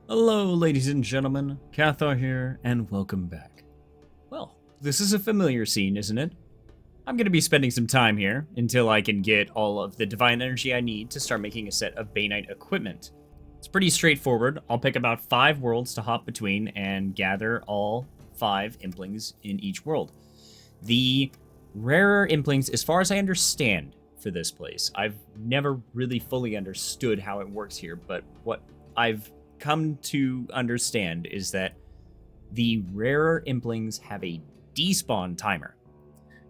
Hello, ladies and gentlemen, Kathaar here, and welcome back. Well, this is a familiar scene, isn't it? I'm going to be spending some time here until I can get all of the divine energy I need to start making a set of Bainite equipment. It's pretty straightforward. I'll pick about 5 worlds to hop between and gather all 5 implings in each world. The rarer implings, as far as I understand for this place, I've never really fully understood how it works here, but what I've come to understand is that the rarer implings have a despawn timer.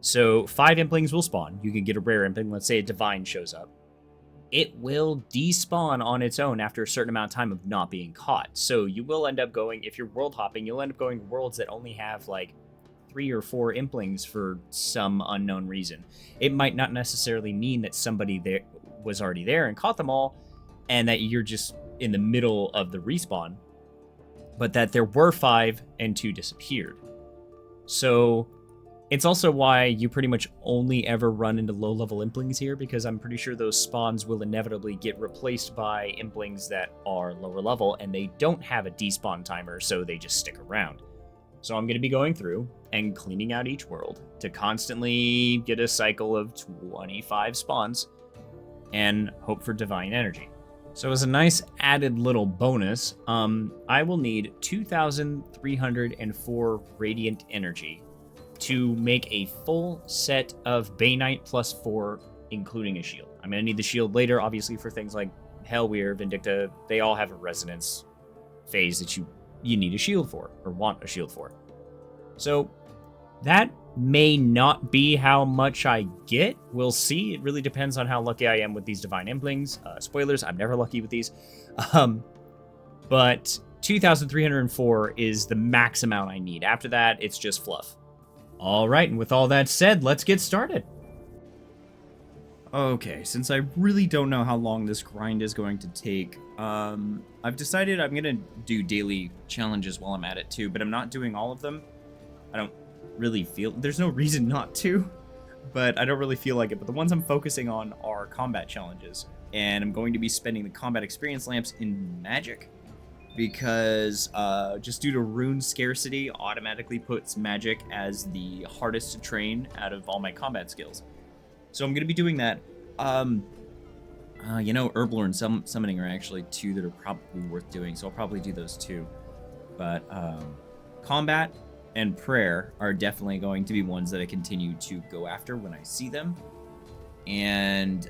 So 5 implings will spawn. You can get a rare impling. Let's say a divine shows up. It will despawn on its own after a certain amount of time of not being caught. So you will end up going, if you're world hopping, you'll end up going to worlds that only have like 3 or 4 implings for some unknown reason. It might not necessarily mean that somebody there was already there and caught them all, and that you're just in the middle of the respawn, but that there were 5 and 2 disappeared. So it's also why you pretty much only ever run into low-level implings here, because I'm pretty sure those spawns will inevitably get replaced by implings that are lower level, and they don't have a despawn timer, so they just stick around. So I'm going to be going through and cleaning out each world to constantly get a cycle of 25 spawns and hope for divine energy. So as a nice added little bonus, I will need 2,304 radiant energy to make a full set of Bainite plus 4, including a shield. I'm going to need the shield later, obviously, for things like Hellweir, Vindicta. They all have a resonance phase that you need a shield for, or want a shield for. So that may not be how much I get. We'll see. It really depends on how lucky I am with these divine implings. Spoilers, I'm never lucky with these. But 2,304 is the max amount I need. After that, it's just fluff. All right, and with all that said, let's get started. Okay, since I really don't know how long this grind is going to take, I've decided I'm going to do daily challenges while I'm at it too, but I'm not doing all of them. I don't really feel... There's no reason not to, but I don't really feel like it. But the ones I'm focusing on are combat challenges, and I'm going to be spending the combat experience lamps in magic, because just due to rune scarcity automatically puts magic as the hardest to train out of all my combat skills. So I'm going to be doing that. Herblore and summoning are actually 2 that are probably worth doing, so I'll probably do those too. But combat and prayer are definitely going to be ones that I continue to go after when I see them. And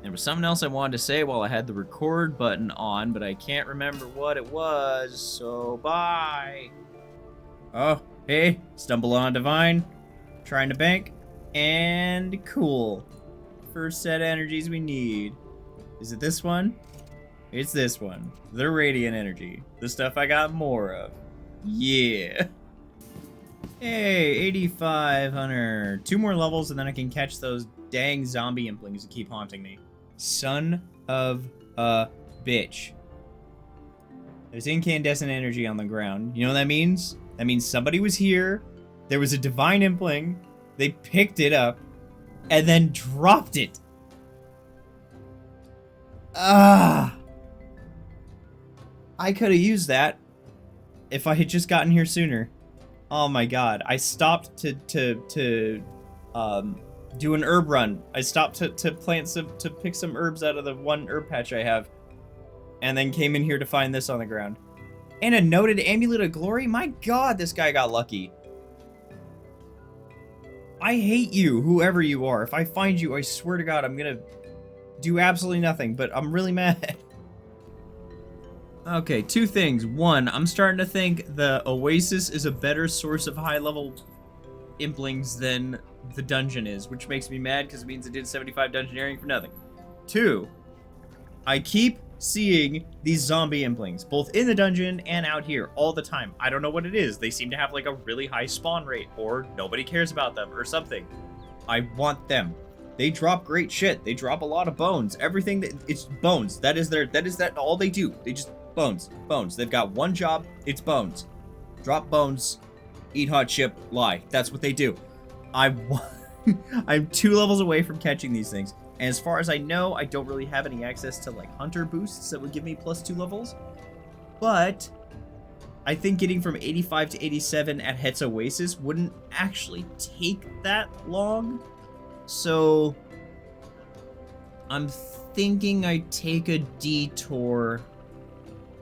there was something else I wanted to say while I had the record button on, but I can't remember what it was, so bye. Oh, hey, stumble on a divine, trying to bank, and cool. First set of energies we need. Is it this one? It's this one. The radiant energy. The stuff I got more of. Yeah. Hey, 8,500. 2 more levels and then I can catch those dang zombie implings that keep haunting me. Son of a bitch. There's incandescent energy on the ground. You know what that means? That means somebody was here. There was a divine impling. They picked it up and then dropped it. I could have used that if I had just gotten here sooner. Oh my god. I stopped to do an herb run. I stopped to pick some herbs out of the one herb patch I have, and then came in here to find this on the ground. And a noted amulet of glory? My god, this guy got lucky. I hate you, whoever you are. If I find you, I swear to god, I'm gonna do absolutely nothing, but I'm really mad. Okay, 2 things. 1, I'm starting to think the Oasis is a better source of high-level implings than the dungeon is, which makes me mad because it means I did 75 dungeoneering for nothing. 2, I keep seeing these zombie implings, both in the dungeon and out here, all the time. I don't know what it is. They seem to have like a really high spawn rate, or nobody cares about them, or something. I want them. They drop great shit. They drop a lot of bones. Everything it's bones. That is all they do. They just bones. They've got one job. It's bones. Drop bones, eat hot chip, lie. That's what they do. I'm 2 levels away from catching these things. And as far as I know, I don't really have any access to like hunter boosts that would give me +2 levels. but I think getting from 85 to 87 at Het's Oasis wouldn't actually take that long. So I'm thinking I take a detour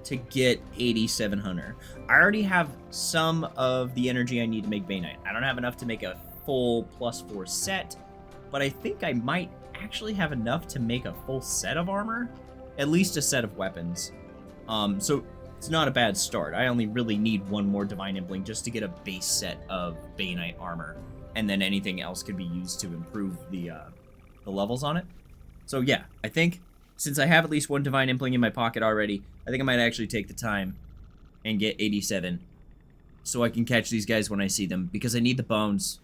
to get 8700. I already have some of the energy I need to make Bay Knight. I don't have enough to make a full +4 set, but I think I might actually have enough to make a full set of armor, at least a set of weapons. So it's not a bad start. I only really need one more Divine Impling just to get a base set of Bay Knight armor, and then anything else could be used to improve the levels on it. So yeah, I think since I have at least one Divine Impling in my pocket already, I think I might actually take the time and get 87 so I can catch these guys when I see them, because I need the bones.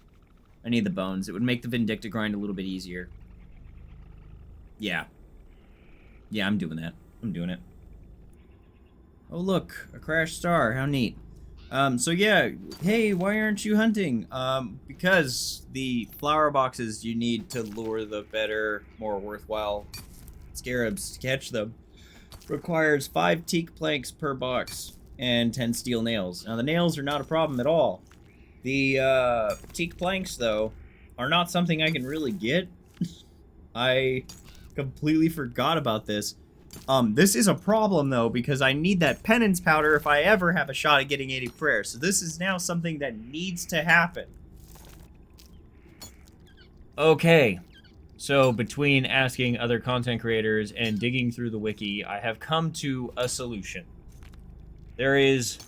I need the bones. It would make the Vindicta grind a little bit easier. Yeah. Yeah, I'm doing that. I'm doing it. Oh, look. A crashed star. How neat. So yeah. Hey, why aren't you hunting? Because the flower boxes you need to lure the better, more worthwhile scarabs to catch them requires 5 teak planks per box and 10 steel nails. Now, the nails are not a problem at all. The teak planks, though, are not something I can really get. I completely forgot about this. This is a problem, though, because I need that penance powder if I ever have a shot at getting 80 prayer. So this is now something that needs to happen. Okay. So between asking other content creators and digging through the wiki, I have come to a solution. There is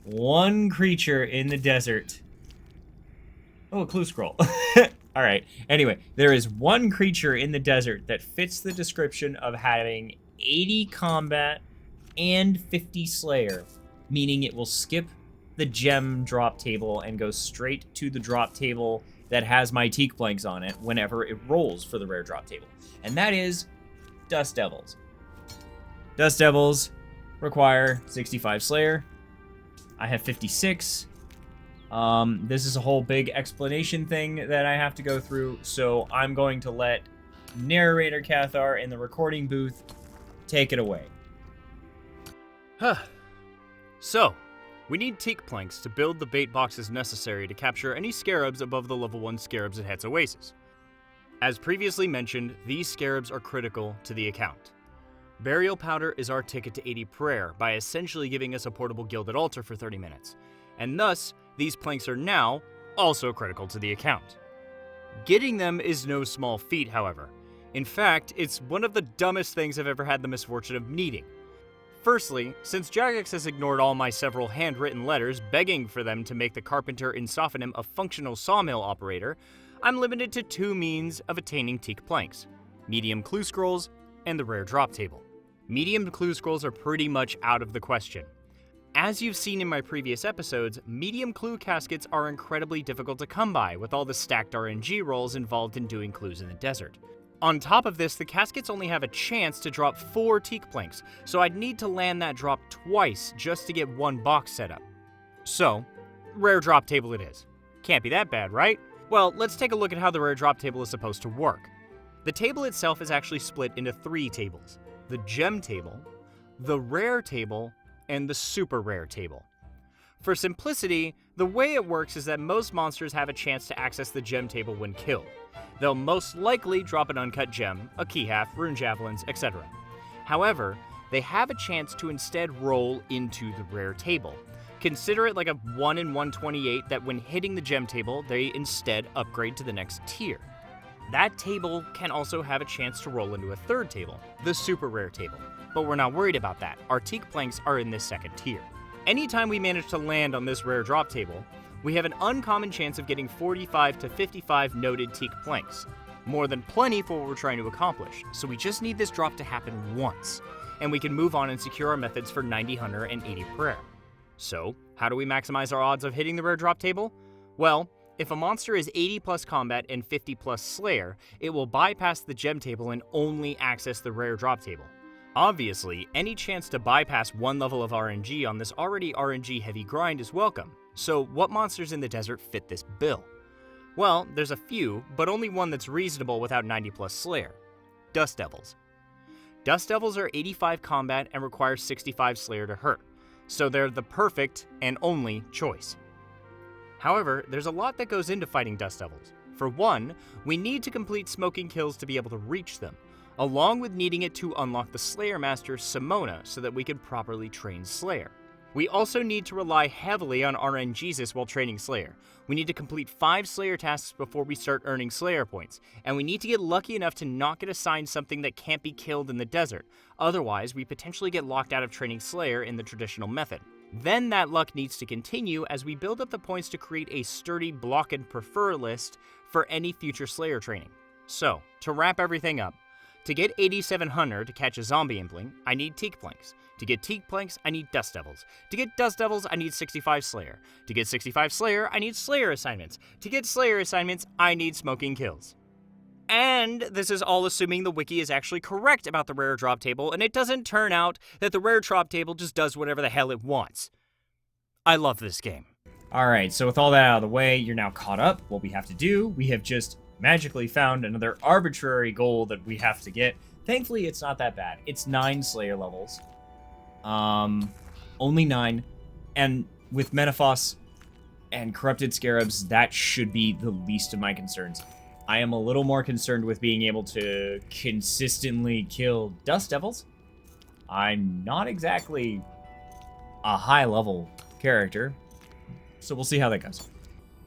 one creature in the desert. Oh, a clue scroll. All right. Anyway, there is one creature in the desert that fits the description of having 80 combat and 50 slayer, meaning it will skip the gem drop table and go straight to the drop table that has my teak planks on it whenever it rolls for the rare drop table. And that is Dust Devils. Dust Devils require 65 slayer. I have 56. This is a whole big explanation thing that I have to go through, so I'm going to let narrator Kathaar in the recording booth take it away. So, we need teak planks to build the bait boxes necessary to capture any scarabs above the level 1 scarabs at Het's Oasis. As previously mentioned, these scarabs are critical to the account. Burial Powder is our ticket to 80 prayer by essentially giving us a portable gilded altar for 30 minutes, and thus, these planks are now also critical to the account. Getting them is no small feat, however. In fact, it's one of the dumbest things I've ever had the misfortune of needing. Firstly, since Jagex has ignored all my several handwritten letters begging for them to make the carpenter in Sophonim a functional sawmill operator, I'm limited to 2 means of attaining teak planks: medium clue scrolls and the rare drop table. Medium clue scrolls are pretty much out of the question. As you've seen in my previous episodes, medium clue caskets are incredibly difficult to come by with all the stacked RNG rolls involved in doing clues in the desert. On top of this, the caskets only have a chance to drop 4 teak planks, so I'd need to land that drop twice just to get 1 box set up. So, rare drop table it is. Can't be that bad, right? Well, let's take a look at how the rare drop table is supposed to work. The table itself is actually split into 3 tables: the gem table, the rare table, and the super rare table. For simplicity, the way it works is that most monsters have a chance to access the gem table when killed. They'll most likely drop an uncut gem, a key half, rune javelins, etc. However, they have a chance to instead roll into the rare table. Consider it like a 1 in 128 that when hitting the gem table, they instead upgrade to the next tier. That table can also have a chance to roll into a 3rd table, the super rare table. But we're not worried about that. Our teak planks are in this 2nd tier. Anytime we manage to land on this rare drop table, we have an uncommon chance of getting 45 to 55 noted teak planks. More than plenty for what we're trying to accomplish, so we just need this drop to happen once, and we can move on and secure our methods for 90 hunter and 80 prayer. So, how do we maximize our odds of hitting the rare drop table? Well, if a monster is 80 plus combat and 50 plus slayer, it will bypass the gem table and only access the rare drop table. Obviously, any chance to bypass 1 level of RNG on this already RNG heavy grind is welcome. So what monsters in the desert fit this bill? Well, there's a few, but only one that's reasonable without 90 plus slayer: Dust Devils. Dust Devils are 85 combat and require 65 Slayer to hurt, so they're the perfect and only choice. However, there's a lot that goes into fighting Dust Devils. For one, we need to complete smoking kills to be able to reach them, along with needing it to unlock the Slayer Master Simona so that we can properly train Slayer. We also need to rely heavily on RN Jesus while training Slayer. We need to complete 5 Slayer tasks before we start earning Slayer points, and we need to get lucky enough to not get assigned something that can't be killed in the desert. Otherwise, we potentially get locked out of training Slayer in the traditional method. Then that luck needs to continue as we build up the points to create a sturdy block and prefer list for any future Slayer training. So, to wrap everything up, to get 8700 to catch a zombie impling, I need teak planks. To get teak planks, I need Dust Devils. To get Dust Devils, I need 65 Slayer. To get 65 Slayer, I need Slayer assignments. To get Slayer assignments, I need smoking kills. And this is all assuming the wiki is actually correct about the rare drop table, and it doesn't turn out that the rare drop table just does whatever the hell it wants. I love this game. Alright, so with all that out of the way, you're now caught up. What we have to do, we have just magically found another arbitrary goal that we have to get. Thankfully, it's not that bad. It's 9 Slayer levels. Only 9. And with Menaphos and Corrupted Scarabs, that should be the least of my concerns. I am a little more concerned with being able to consistently kill Dust Devils. I'm not exactly a high-level character, so we'll see how that goes.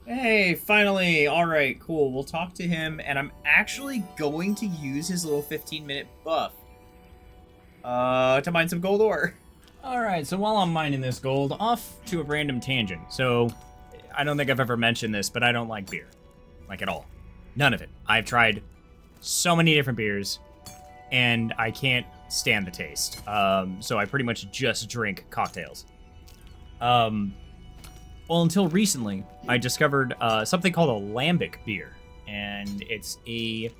Hey, finally! Alright, cool. We'll talk to him, and I'm actually going to use his little 15-minute buff to mine some gold ore. Alright, so while I'm mining this gold, off to a random tangent. So, I don't think I've ever mentioned this, but I don't like beer. Like, at all. None of it. I've tried so many different beers, and I can't stand the taste. So I pretty much just drink cocktails. Well, until recently, I discovered something called a lambic beer, and it's a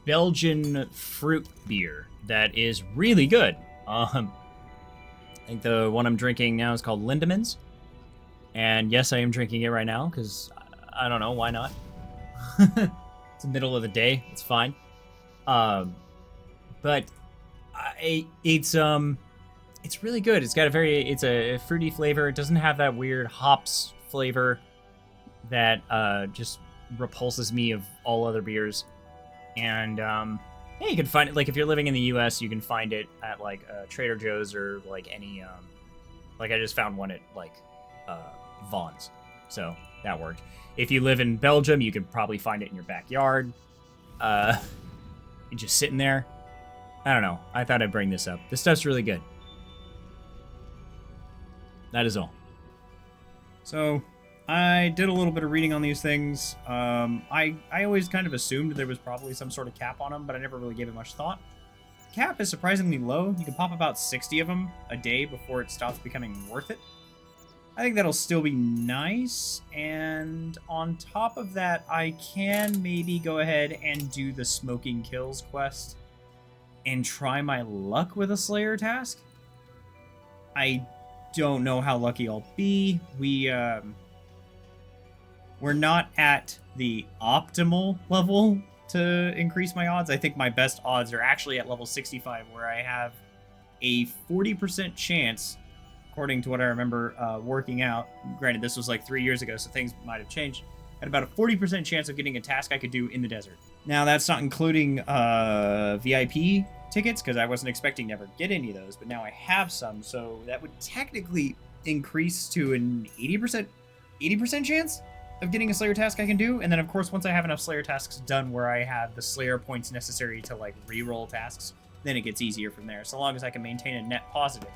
Belgian fruit beer that is really good. I think the one I'm drinking now is called Lindemans, and yes, I am drinking it right now, because I don't know, why not? It's the middle of the day, it's fine. But it's really good. It's got it's a fruity flavor. It doesn't have that weird hops flavor that just repulses me of all other beers. And yeah, you can find it, like, if you're living in the US, you can find it at like Trader Joe's or like any like I just found one at like Vaughn's, so that worked. If you live in Belgium, you could probably find it in your backyard. Just sitting there. I don't know. I thought I'd bring this up. This stuff's really good. That is all. So, I did a little bit of reading on these things. I always kind of assumed there was probably some sort of cap on them, but I never really gave it much thought. The cap is surprisingly low. You can pop about 60 of them a day before it stops becoming worth it. I think that'll still be nice, and on top of that, I can maybe go ahead and do the Smoking Kills quest and try my luck with a Slayer task. I don't know how lucky I'll be. We're not at the optimal level to increase my odds. I think my best odds are actually at level 65, where I have a 40% chance, according to what I remember working out. Granted, this was like 3 years ago, so things might have changed. At about a 40% chance of getting a task I could do in the desert. Now, that's not including VIP tickets, because I wasn't expecting to ever get any of those, but now I have some, so that would technically increase to an 80% chance of getting a Slayer task I can do. And then, of course, once I have enough Slayer tasks done where I have the Slayer points necessary to, like, reroll tasks, then it gets easier from there, so long as I can maintain a net positive.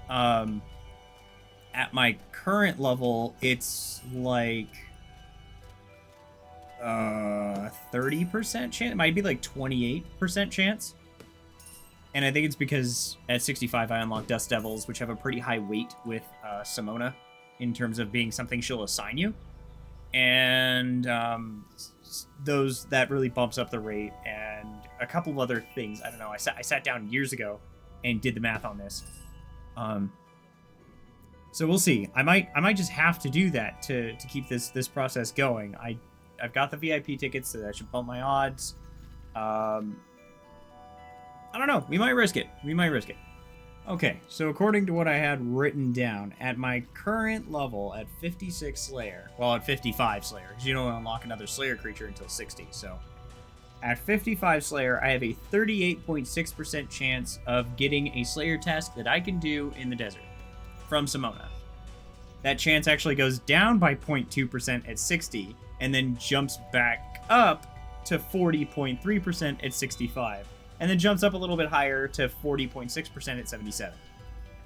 At my current level, it's like 30% chance. It might be like 28% chance. And I think it's because at 65 I unlock Dust Devils, which have a pretty high weight with Simona in terms of being something she'll assign you. And that really bumps up the rate, and a couple of other things. I don't know. I sat down years ago and did the math on this. So we'll see. I might just have to do that to keep this process going. I've got the VIP tickets, so that should bump my odds. I don't know. We might risk it. We might risk it. Okay, so according to what I had written down, at my current level at 56 Slayer, well, at 55 Slayer, because you don't unlock another Slayer creature until 60, so at 55 Slayer, I have a 38.6% chance of getting a Slayer task that I can do in the desert from Simona. That chance actually goes down by 0.2% at 60, and then jumps back up to 40.3% at 65. And then jumps up a little bit higher to 40.6% at 77.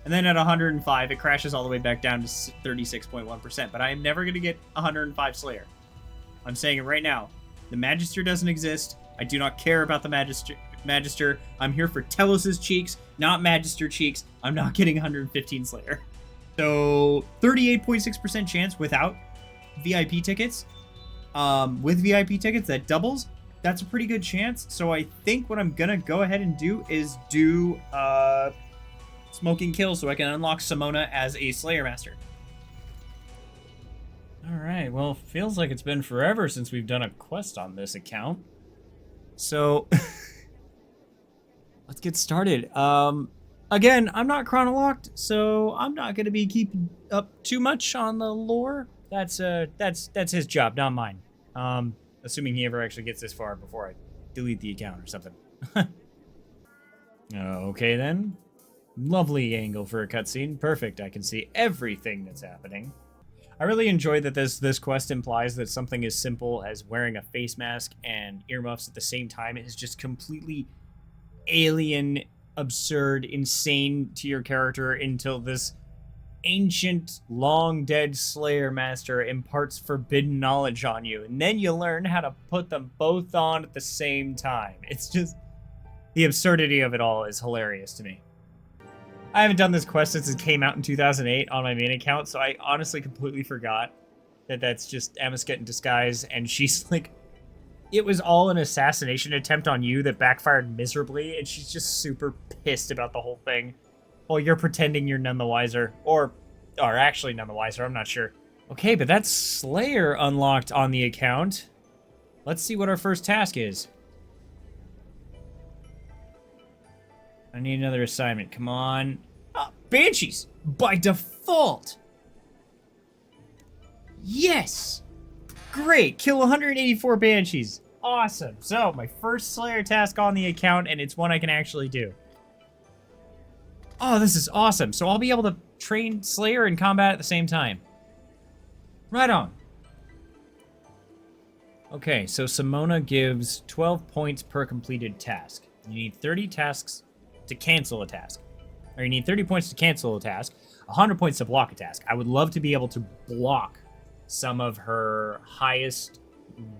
And then at 105, it crashes all the way back down to 36.1%. But I am never going to get 105 Slayer. I'm saying it right now. The Magister doesn't exist. I do not care about the Magister. I'm here for Telos's cheeks, not Magister cheeks. I'm not getting 115 Slayer. So 38.6% chance without VIP tickets. With VIP tickets, that doubles. That's a pretty good chance. So I think what I'm gonna go ahead and do is do Smoking Kill so I can unlock Simona as a Slayer Master. Alright, well, feels like it's been forever since we've done a quest on this account. So let's get started. Again, I'm not chronolocked, so I'm not gonna be keeping up too much on the lore. That's his job, not mine. Assuming he ever actually gets this far before I delete the account or something. Okay then. Lovely angle for a cutscene. Perfect. I can see everything that's happening. I really enjoy that this quest implies that something as simple as wearing a face mask and earmuffs at the same time is just completely alien, absurd, insane to your character until this ancient, long-dead Slayer Master imparts forbidden knowledge on you, and then you learn how to put them both on at the same time. It's just... the absurdity of it all is hilarious to me. I haven't done this quest since it came out in 2008 on my main account, so I honestly completely forgot that that's just Amiskett in disguise, and she's like... it was all an assassination attempt on you that backfired miserably, and she's just super pissed about the whole thing. Well, you're pretending you're none the wiser. Or actually none the wiser, I'm not sure. Okay, but that's Slayer unlocked on the account. Let's see what our first task is. I need another assignment, come on. Banshees! By default! Yes! Great, kill 184 Banshees. Awesome. So, my first Slayer task on the account, and it's one I can actually do. Oh, this is awesome. So I'll be able to train Slayer in combat at the same time. Right on. Okay, so Simona gives 12 points per completed task. You need 30 tasks to cancel a task. Or you need 30 points to cancel a task, 100 points to block a task. I would love to be able to block some of her highest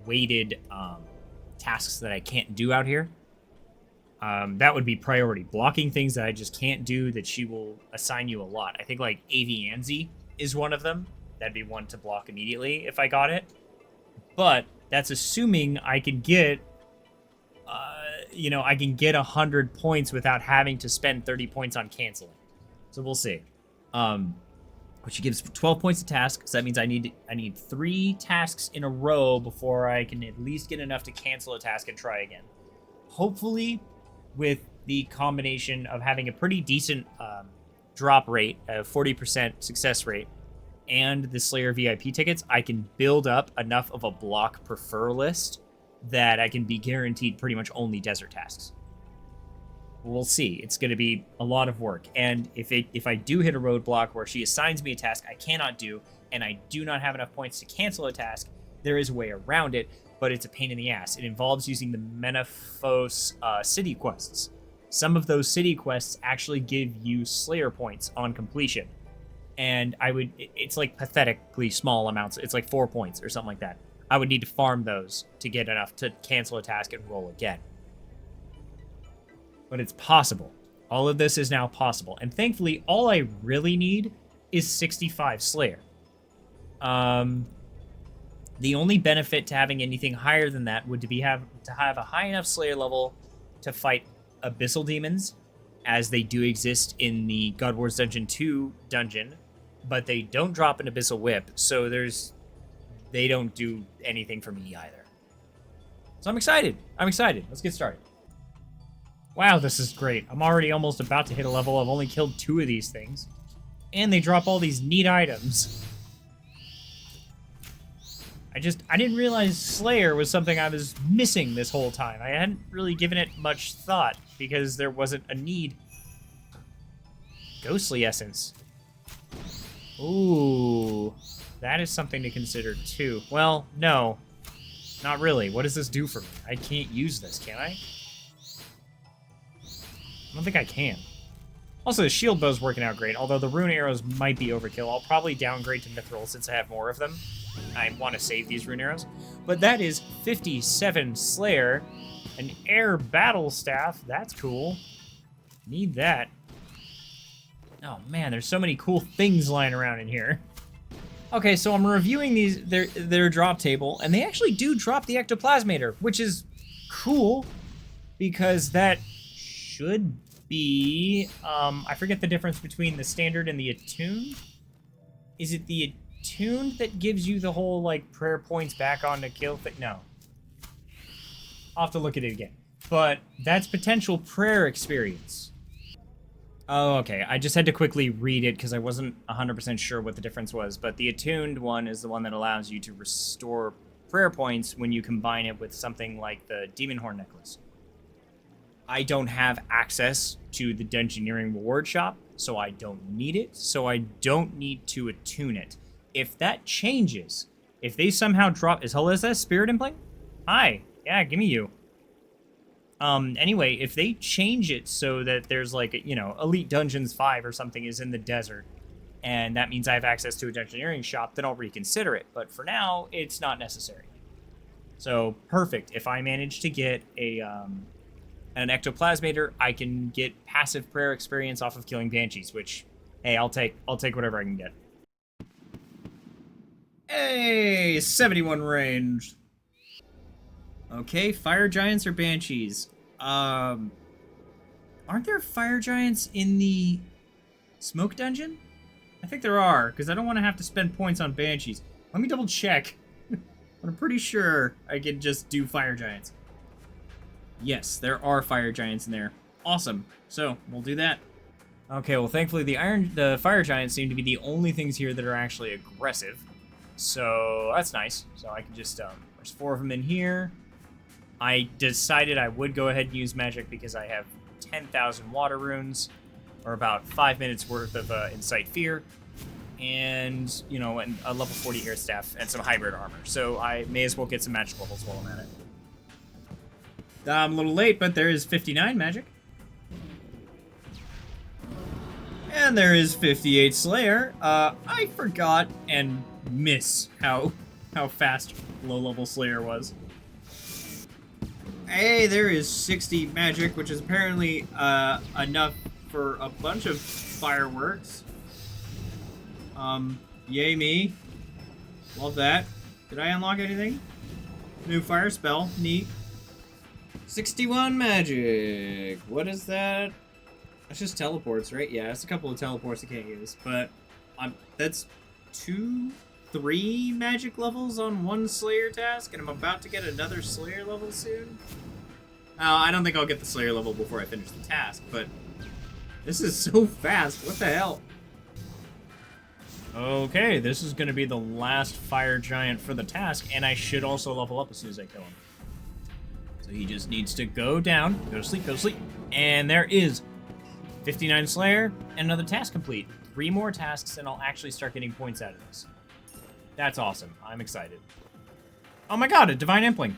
weighted tasks that I can't do out here. That would be priority. Blocking things that I just can't do that she will assign you a lot. I think like Avianzi is one of them. That'd be one to block immediately if I got it. But that's assuming I can get, I can get 100 points without having to spend 30 points on canceling. So we'll see. But she gives 12 points a task, so that means I need 3 tasks in a row before I can at least get enough to cancel a task and try again. Hopefully, with the combination of having a pretty decent drop rate, a 40% success rate, and the Slayer VIP tickets, I can build up enough of a block prefer list that I can be guaranteed pretty much only desert tasks. We'll see. It's going to be a lot of work. And if I do hit a roadblock where she assigns me a task I cannot do, and I do not have enough points to cancel a task, there is a way around it, but it's a pain in the ass. It involves using the Menaphos city quests. Some of those city quests actually give you Slayer points on completion. And it's like pathetically small amounts. It's like 4 points or something like that. I would need to farm those to get enough to cancel a task and roll again. But it's possible. All of this is now possible. And thankfully, all I really need is 65 Slayer. The only benefit to having anything higher than that would be to have a high enough Slayer level to fight Abyssal Demons, as they do exist in the God Wars Dungeon 2 dungeon, but they don't drop an Abyssal Whip, so they don't do anything for me either. So I'm excited. Let's get started. Wow, this is great. I'm already almost about to hit a level. I've only killed 2 of these things. And they drop all these neat items. I didn't realize Slayer was something I was missing this whole time. I hadn't really given it much thought because there wasn't a need. Ghostly Essence. Ooh, that is something to consider too. Well, no, not really. What does this do for me? I can't use this, can I? I don't think I can. Also, the shield bow's working out great, although the rune arrows might be overkill. I'll probably downgrade to mithril since I have more of them. I want to save these rune arrows. But that is 57 Slayer, an air battle staff. That's cool. Need that. Oh man, there's so many cool things lying around in here. Okay, so I'm reviewing these their drop table, and they actually do drop the ectoplasmator, which is cool because that should be I forget the difference between the standard and the attuned. Is it the attuned that gives you the whole like prayer points back on the kill thing? No. I'll have to look at it again. But that's potential prayer experience. Oh, okay. I just had to quickly read it because I wasn't 100% sure what the difference was. But the attuned one is the one that allows you to restore prayer points when you combine it with something like the Demon Horn Necklace. I don't have access to the Dungeoneering reward shop, so I don't need it. So I don't need to attune it. If that changes, if they somehow drop... Is that Spirit Implant? Hi. Yeah, give me you. Anyway, if they change it so that there's like, you know, Elite Dungeons 5 or something is in the desert, and that means I have access to a Dungeoneering shop, then I'll reconsider it. But for now, it's not necessary. So, perfect. If I manage to get an ectoplasmator, I can get passive prayer experience off of killing banshees, which, hey, I'll take whatever I can get. Hey, 71 range. Okay, fire giants or banshees? Aren't there fire giants in the smoke dungeon? I think there are, because I don't want to have to spend points on banshees. Let me double check. But I'm pretty sure I can just do fire giants. Yes, there are fire giants in there. Awesome. So, we'll do that. Okay, well thankfully the fire giants seem to be the only things here that are actually aggressive. So, that's nice. So I can just, there's 4 of them in here. I decided I would go ahead and use magic because I have 10,000 water runes, or about 5 minutes worth of Incite Fear, and, you know, and a level 40 air staff and some hybrid armor. So I may as well get some magic levels while I'm at it. I'm a little late, but there is 59 magic. And there is 58 Slayer. I forgot and miss how fast low-level Slayer was. Hey, there is 60 magic, which is apparently enough for a bunch of fireworks. Yay me. Love that. Did I unlock anything? New fire spell. Neat. 61 magic. What is that? That's just teleports, right? Yeah, it's a couple of teleports I can't use. But that's 3 magic levels on 1 Slayer task, and I'm about to get another Slayer level soon. I don't think I'll get the Slayer level before I finish the task, but this is so fast. What the hell? Okay, this is going to be the last fire giant for the task, and I should also level up as soon as I kill him. So he just needs to go down, go to sleep, and there is 59 Slayer, and another task complete. 3 more tasks, and I'll actually start getting points out of this. That's awesome. I'm excited. Oh my god, a Divine Impling.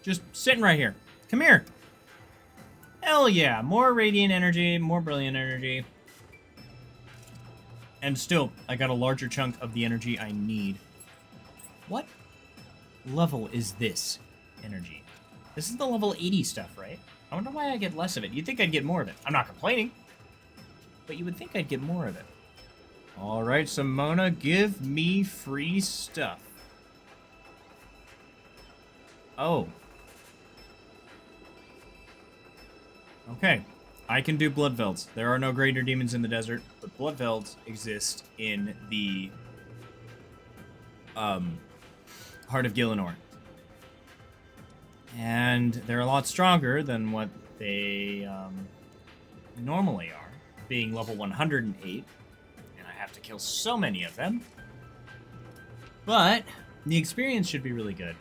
Just sitting right here. Come here. Hell yeah. More Radiant Energy, more Brilliant Energy. And still, I got a larger chunk of the energy I need. What level is this energy? This is the level 80 stuff, right? I wonder why I get less of it. You'd think I'd get more of it. I'm not complaining. But you would think I'd get more of it. Alright, Simona, give me free stuff. Oh. Okay. I can do bloodvelds. There are no greater demons in the desert, but bloodvelds exist in the Heart of Gielinor. And they're a lot stronger than what they normally are, being level 108. And I have to kill so many of them. But the experience should be really good.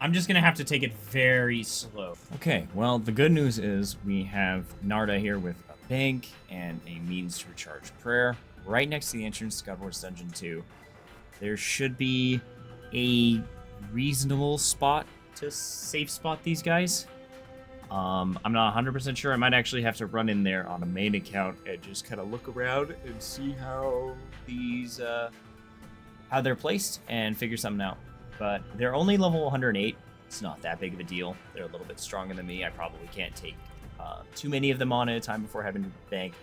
I'm just going to have to take it very slow. Okay, well, the good news is we have Narda here with a bank and a means to recharge prayer right next to the entrance to Godward's Dungeon 2. There should be a reasonable spot to safe spot these guys. I'm not 100% sure. I might actually have to run in there on a main account and just kind of look around and see how these, how they're placed and figure something out. But they're only level 108. It's not that big of a deal. They're a little bit stronger than me. I probably can't take too many of them on at a time before having to bank.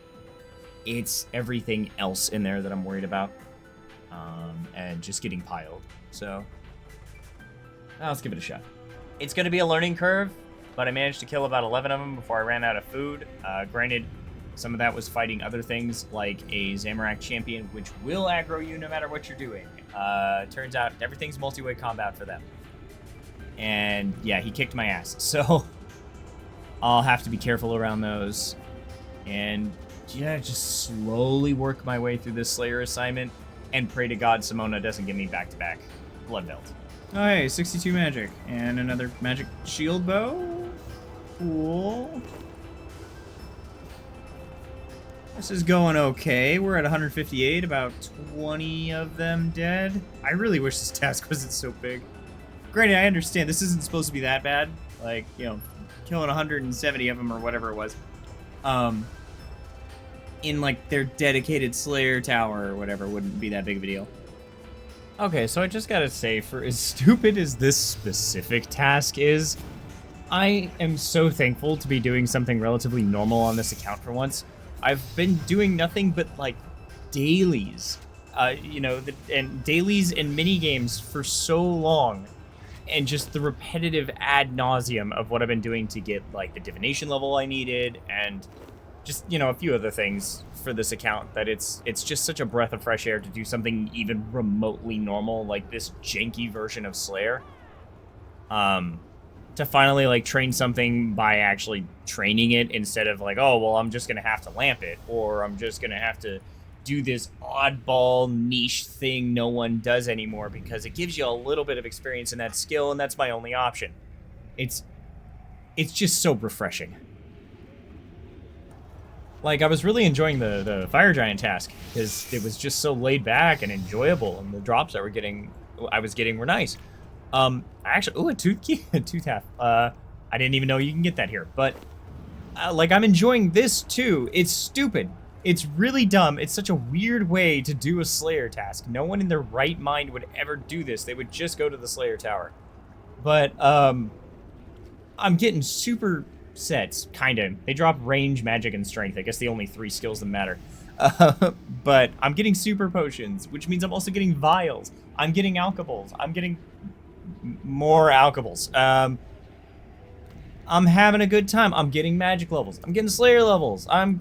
It's everything else in there that I'm worried about. And just getting piled. So, let's give it a shot. It's going to be a learning curve, but I managed to kill about 11 of them before I ran out of food. Granted, some of that was fighting other things like a Zamorak champion, which will aggro you no matter what you're doing. Turns out everything's multi-way combat for them. And yeah, he kicked my ass. So I'll have to be careful around those. And yeah, just slowly work my way through this Slayer assignment and pray to God Simona doesn't give me back-to-back bloodveld. Oh, hey, 62 magic. And another magic shield bow. Cool. This is going okay. We're at 158, about 20 of them dead. I really wish this task wasn't so big. Granted, I understand this isn't supposed to be that bad. Like, you know, killing 170 of them or whatever it was. In, like, their dedicated Slayer tower or whatever wouldn't be that big of a deal. Okay, so I just gotta say, for as stupid as this specific task is, I am so thankful to be doing something relatively normal on this account for once. I've been doing nothing but, like, dailies, and dailies and mini games for so long, and just the repetitive ad nauseum of what I've been doing to get, like, the divination level I needed, and just, you know, a few other things for this account, that it's just such a breath of fresh air to do something even remotely normal, like this janky version of Slayer. To finally, like, train something by actually training it instead of, like, oh, well, I'm just going to have to lamp it, or I'm just going to have to do this oddball niche thing no one does anymore because it gives you a little bit of experience in that skill, and that's my only option. It's just so refreshing. Like, I was really enjoying the Fire Giant task because it was just so laid back and enjoyable, and the drops I was getting were nice. Actually, a tooth half. I didn't even know you can get that here, but like, I'm enjoying this too. It's stupid. It's really dumb. It's such a weird way to do a Slayer task. No one in their right mind would ever do this. They would just go to the Slayer tower. But I'm getting super sets, kinda. They drop range, magic, and strength. I guess the only 3 skills that matter. But I'm getting super potions, which means I'm also getting vials. I'm getting alcohols. I'm getting more alcohols. I'm having a good time. I'm getting magic levels. I'm getting Slayer levels. I'm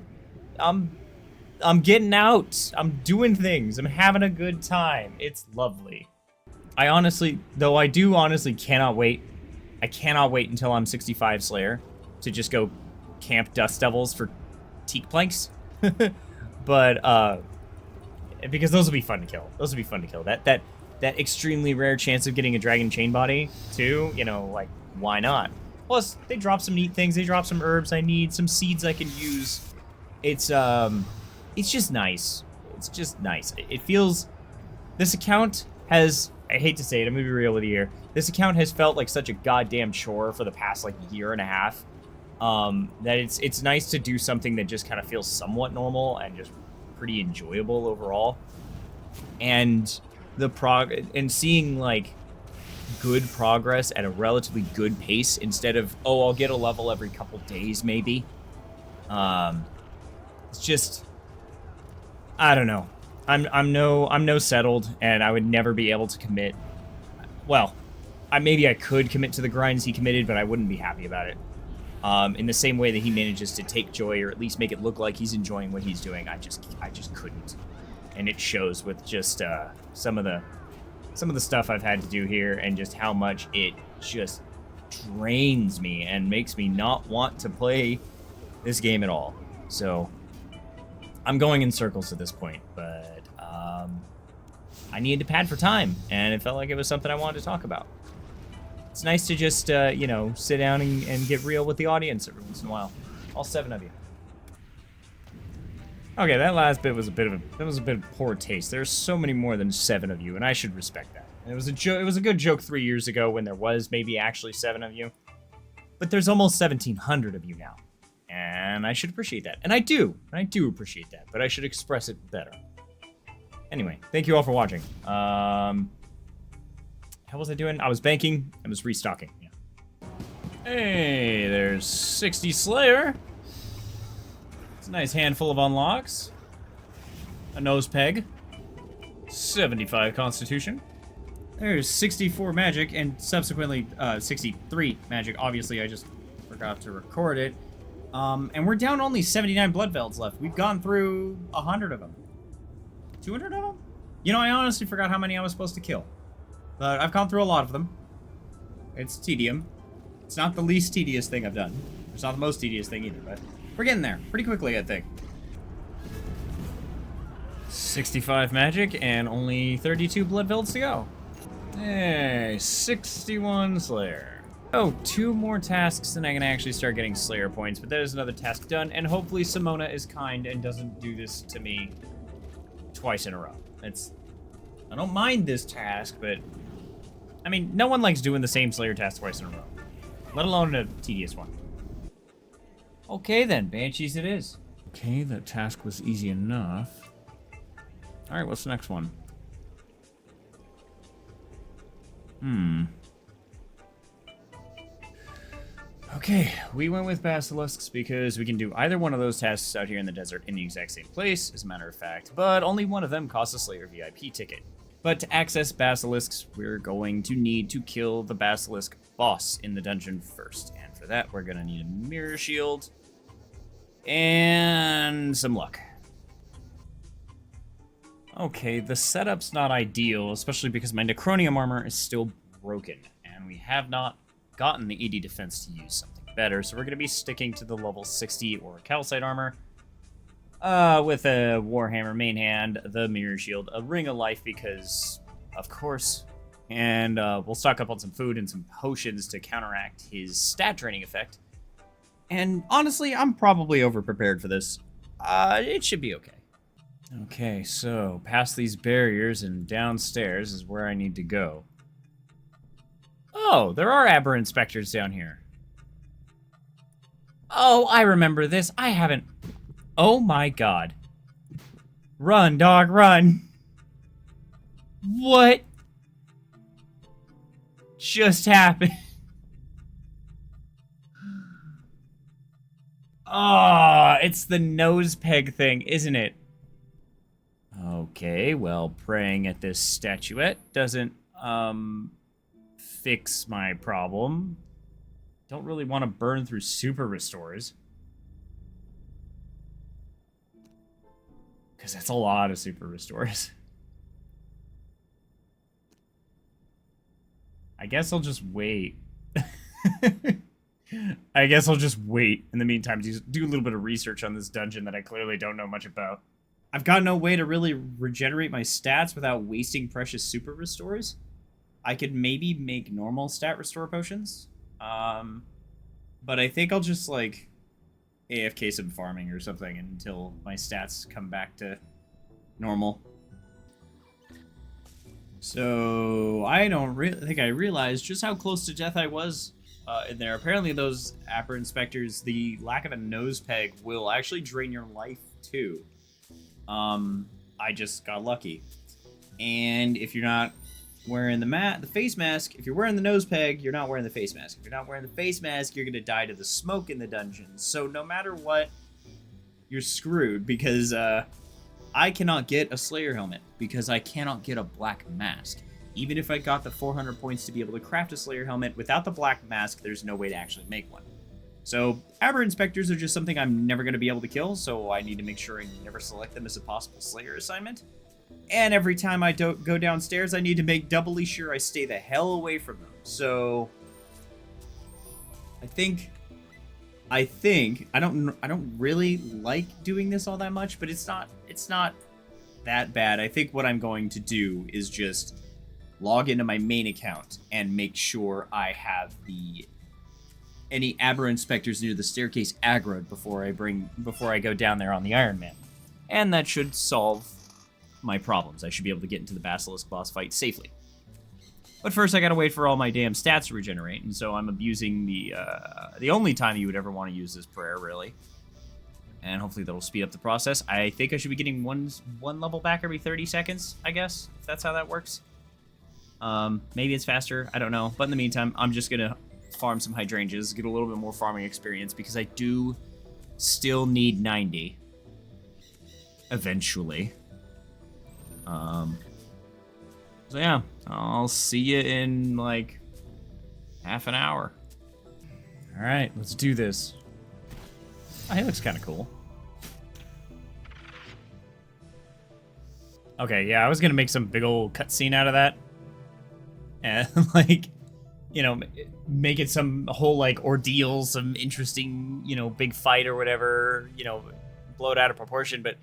getting out. I'm doing things. I'm having a good time. It's lovely. I do honestly cannot wait. I cannot wait until I'm 65 Slayer to just go camp Dust Devils for teak planks. But, because those will be fun to kill. Those will be fun to kill. That extremely rare chance of getting a dragon chain body, too, you know, like, why not? Plus, they drop some neat things. They drop some herbs I need, some seeds I can use. It's just nice. It's just nice. It feels... This account has... I hate to say it, I'm gonna be real with you here. This account has felt like such a goddamn chore for the past, like, year and a half. That it's nice to do something that just kind of feels somewhat normal and just pretty enjoyable overall. And seeing, like, good progress at a relatively good pace instead of, oh, I'll get a level every couple days maybe. It's just, I don't know. I'm no settled, and I would never be able to commit. Well, maybe I could commit to the grinds he committed, but I wouldn't be happy about it. In the same way that he manages to take joy, or at least make it look like he's enjoying what he's doing, I just couldn't. And it shows with just some of the stuff I've had to do here, and just how much it just drains me and makes me not want to play this game at all. So I'm going in circles at this point, but I needed to pad for time, and it felt like it was something I wanted to talk about. It's nice to just, you know, sit down and get real with the audience every once in a while. All 7 of you. Okay, that last bit was a bit of poor taste. There's so many more than 7 of you, and I should respect that. It was a good joke 3 years ago when there was maybe actually 7 of you, but there's almost 1,700 of you now, and I should appreciate that. And I do appreciate that, but I should express it better. Anyway, thank you all for watching. How was I doing? I was banking. I was restocking. Yeah. Hey, there's 60 Slayer. It's a nice handful of unlocks. A nose peg. 75 Constitution. There's 64 magic and subsequently 63 magic. Obviously, I just forgot to record it. And we're down only 79 bloodvelds left. We've gone through 100 of them. 200 of them? You know, I honestly forgot how many I was supposed to kill. But I've gone through a lot of them. It's tedium. It's not the least tedious thing I've done. It's not the most tedious thing either, but we're getting there pretty quickly, I think. 65 magic and only 32 bloodvelds to go. Hey, 61 Slayer. Oh, 2 more tasks and I can actually start getting Slayer points, but that is another task done, and hopefully Simona is kind and doesn't do this to me twice in a row. I don't mind this task, but I mean, no one likes doing the same Slayer task twice in a row, let alone a tedious one. Okay then, Banshees it is. Okay, that task was easy enough. Alright, what's the next one? Okay, we went with Basilisks because we can do either one of those tasks out here in the desert in the exact same place, as a matter of fact, but only one of them costs a Slayer VIP ticket. But to access Basilisks, we're going to need to kill the Basilisk boss in the dungeon first, and for that, we're gonna need a mirror shield and some luck. Okay, the setup's not ideal, especially because my Necronium armor is still broken, and we have not gotten the 80 defense to use something better, so we're going to be sticking to the level 60 or calcite armor with a Warhammer main hand, the mirror shield, a ring of life because, of course, and we'll stock up on some food and some potions to counteract his stat draining effect. And honestly, I'm probably over-prepared for this. It should be okay. Okay, so past these barriers and downstairs is where I need to go. Oh, there are aberrant inspectors down here. Oh, I remember this. I haven't... Oh my god. Run, dog, run. What just happened? Oh, it's the nose peg thing, isn't it? Okay, well, praying at this statuette doesn't, fix my problem. Don't really want to burn through super restores. Because that's a lot of super restores. I guess I'll just wait. I guess I'll just wait in the meantime to do a little bit of research on this dungeon that I clearly don't know much about. I've got no way to really regenerate my stats without wasting precious super restores. I could maybe make normal stat restore potions. But I think I'll just, like, AFK some farming or something until my stats come back to normal. So, I don't think I realized just how close to death I was in there. Apparently those aberrant inspectors, the lack of a nose peg will actually drain your life, too. I just got lucky. And if you're not wearing the face mask, if you're wearing the nose peg, you're not wearing the face mask. If you're not wearing the face mask, you're gonna die to the smoke in the dungeon. So no matter what, you're screwed because I cannot get a Slayer helmet because I cannot get a black mask. Even if I got the 400 points to be able to craft a Slayer helmet, without the black mask, there's no way to actually make one. So aberrant inspectors are just something I'm never going to be able to kill, so I need to make sure I never select them as a possible Slayer assignment. And every time I go downstairs, I need to make doubly sure I stay the hell away from them. So I think I don't really like doing this all that much, but it's not that bad. I think what I'm going to do is just log into my main account and make sure I have any aberrant specters near the staircase aggroed before I go down there on the Ironman. And that should solve my problems. I should be able to get into the Basilisk boss fight safely. But first, I gotta wait for all my damn stats to regenerate, and so I'm abusing the only time you would ever want to use this prayer, really. And hopefully that'll speed up the process. I think I should be getting one level back every 30 seconds, I guess, if that's how that works. Maybe it's faster, I don't know. But in the meantime, I'm just gonna farm some hydrangeas, get a little bit more farming experience, because I do still need 90. Eventually. So yeah, I'll see you in, like, half an hour. Alright, let's do this. Oh, he looks kind of cool. Okay, yeah, I was gonna make some big old cutscene out of that. And, like, you know, make it some whole, like, ordeal, some interesting, you know, big fight or whatever, you know, blow it out of proportion, but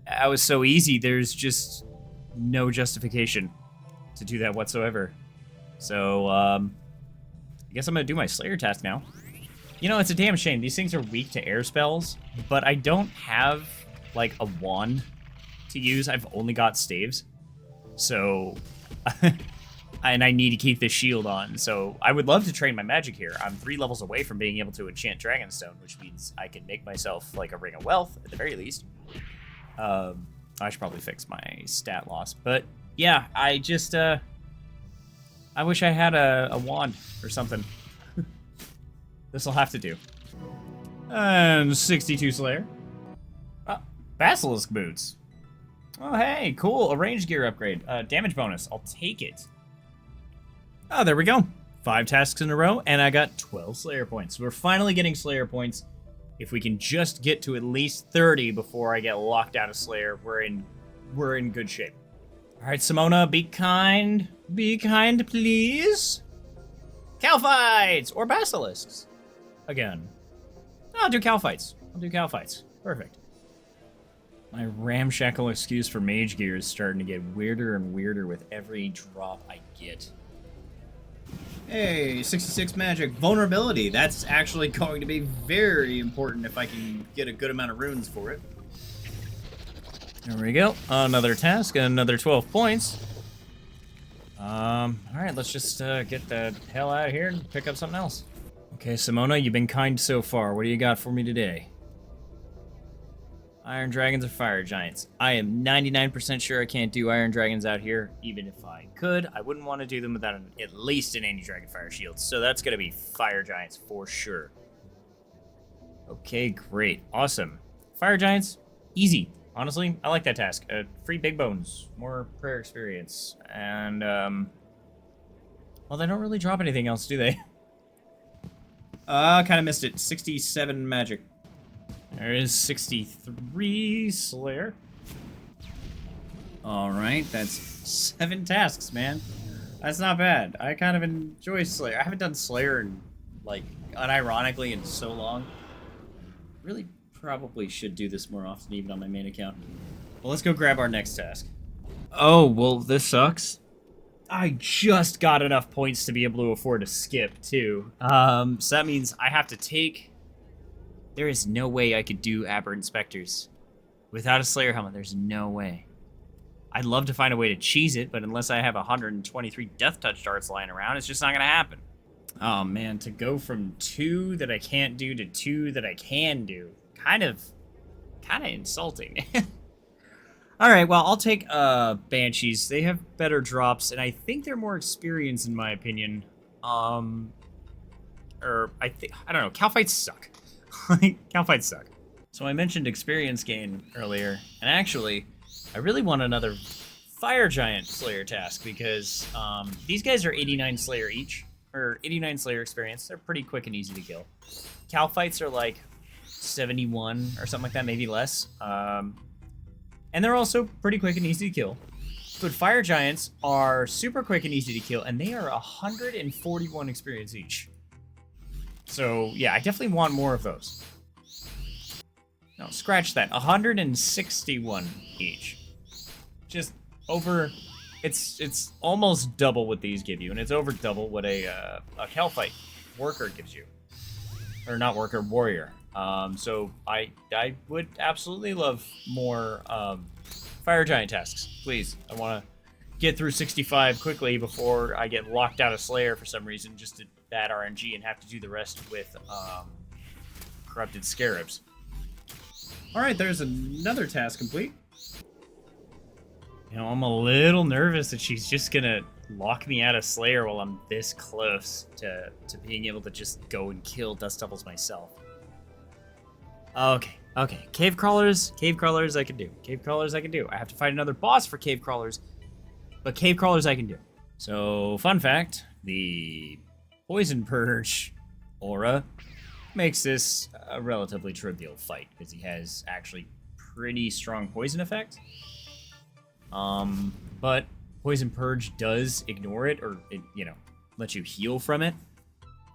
that was so easy, there's just no justification to do that whatsoever. So, I guess I'm gonna do my Slayer task now. You know, it's a damn shame. These things are weak to air spells, but I don't have, like, a wand to use. I've only got staves. So, and I need to keep this shield on. So, I would love to train my magic here. I'm 3 levels away from being able to enchant Dragonstone, which means I can make myself, like, a Ring of Wealth, at the very least. I should probably fix my stat loss. But, yeah, I just, I wish I had a wand or something. This'll have to do. And 62 Slayer. Basilisk boots. Oh, hey, cool. A range gear upgrade. Damage bonus. I'll take it. Oh, there we go. 5 tasks in a row, and I got 12 Slayer points. We're finally getting Slayer points. If we can just get to at least 30 before I get locked out of Slayer, we're in good shape. All right, Simona, be kind. Be kind, please. Cow fights or basilisks. Again. I'll do cow fights. Perfect. My ramshackle excuse for mage gear is starting to get weirder and weirder with every drop I get. Hey, 66 magic. Vulnerability. That's actually going to be very important if I can get a good amount of runes for it. There we go. Another task, another 12 points. Alright, let's just get the hell out of here and pick up something else. Okay, Simona, you've been kind so far. What do you got for me today? Iron dragons or fire giants? I am 99% sure I can't do iron dragons out here. Even if I could, I wouldn't want to do them without at least an anti-dragon fire shield. So that's going to be fire giants for sure. Okay, great. Awesome. Fire giants, easy. Honestly, I like that task. Free big bones, more prayer experience, and, well, they don't really drop anything else, do they? Kind of missed it. 67 magic. There is 63 Slayer. Alright, that's 7 tasks, man. That's not bad. I kind of enjoy Slayer. I haven't done Slayer in, like, unironically in so long. Really probably should do this more often, even on my main account. Well, let's go grab our next task. Oh, well, this sucks. I just got enough points to be able to afford to skip, too. So that means I have to take... There is no way I could do Aberrant Specters. Without a Slayer helmet, there's no way. I'd love to find a way to cheese it, but unless I have 123 Death Touch darts lying around, it's just not going to happen. Oh, man, to go from 2 that I can't do to 2 that I can do. Kind of insulting. Alright, well, I'll take Banshees. They have better drops, and I think they're more experienced, in my opinion. I don't know, cow fights suck. Cow fights suck. So I mentioned experience gain earlier, and actually, I really want another Fire Giant Slayer task, because these guys are 89 Slayer each, or 89 Slayer experience. They're pretty quick and easy to kill. Cow fights are like 71 or something like that, maybe less. And they're also pretty quick and easy to kill. But Fire Giants are super quick and easy to kill, and they are 141 experience each. So, yeah, I definitely want more of those. No, scratch that. 161 each. Just over... It's almost double what these give you, and it's over double what a Hellfight worker gives you. Or not worker, warrior. So I would absolutely love more fire giant tasks. Please, I want to get through 65 quickly before I get locked out of Slayer for some reason, just to bad RNG and have to do the rest with corrupted scarabs. All right, there's another task complete. You know, I'm a little nervous that she's just gonna lock me out of Slayer while I'm this close to being able to just go and kill Dust Devils myself. Okay. Cave crawlers I can do. Cave crawlers I can do. I have to fight another boss for cave crawlers, but cave crawlers I can do. So, fun fact, the Poison Purge aura makes this a relatively trivial fight, because he has actually pretty strong poison effect. But Poison Purge does ignore it, or it, you know, lets you heal from it.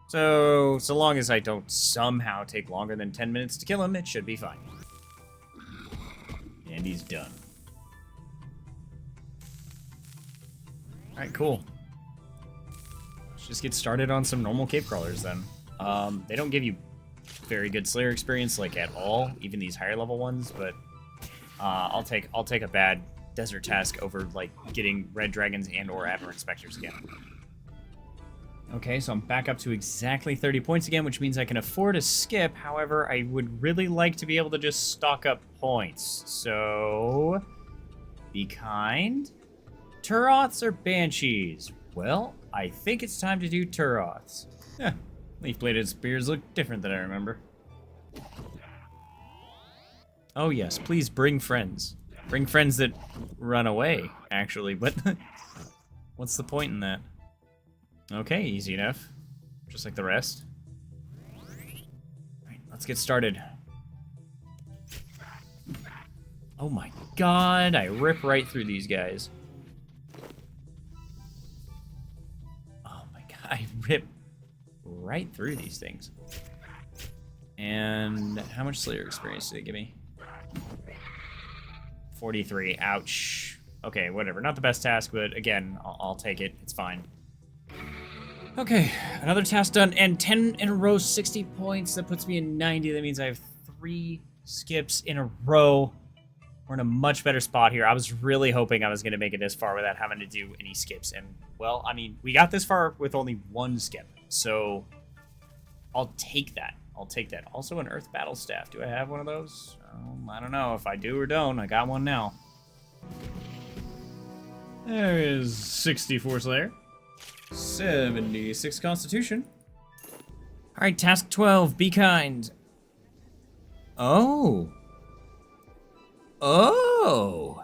So long as I don't somehow take longer than 10 minutes to kill him, it should be fine. And he's done. Alright, cool. Let's just get started on some normal cave crawlers then. They don't give you very good Slayer experience, like, at all, even these higher level ones, but I'll take a bad desert task over, like, getting red dragons and or aberrant specters again. Okay, so I'm back up to exactly 30 points again, which means I can afford a skip. However, I would really like to be able to just stock up points. So, be kind. Turoths or Banshees? Well, I think it's time to do Turoths. Yeah, leaf-bladed spears look different than I remember. Oh yes, please bring friends. Bring friends that run away, actually, but what's the point in that? Okay, easy enough. Just like the rest. Alright, let's get started. Oh my god, I rip right through these guys. Oh my god, I rip right through these things. And how much Slayer experience did they give me? 43, ouch. Okay, whatever, not the best task, but again, I'll take it, it's fine. Okay, another task done, and 10 in a row, 60 points. That puts me in 90. That means I have 3 skips in a row. We're in a much better spot here. I was really hoping I was going to make it this far without having to do any skips. And, well, I mean, we got this far with only 1 skip. So, I'll take that. I'll take that. Also, an Earth Battle Staff. Do I have one of those? I don't know. If I do or don't, I got one now. There is 64 Slayer. 76 Constitution. Alright, task 12, be kind. Oh. Oh.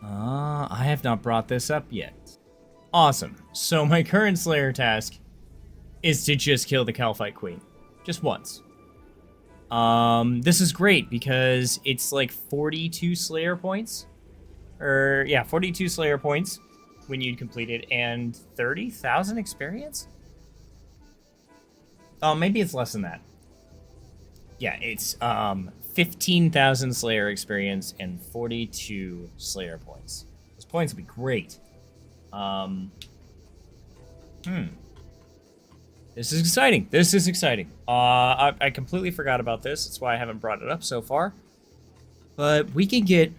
I have not brought this up yet. Awesome. So my current Slayer task is to just kill the Calphite Queen. Just once. This is great because it's like 42 Slayer points. Yeah, 42 Slayer points when you'd complete it, and 30,000 experience? Oh, maybe it's less than that. Yeah, it's 15,000 Slayer experience and 42 Slayer points. Those points would be great. This is exciting. This is exciting. I completely forgot about this. That's why I haven't brought it up so far. But we can get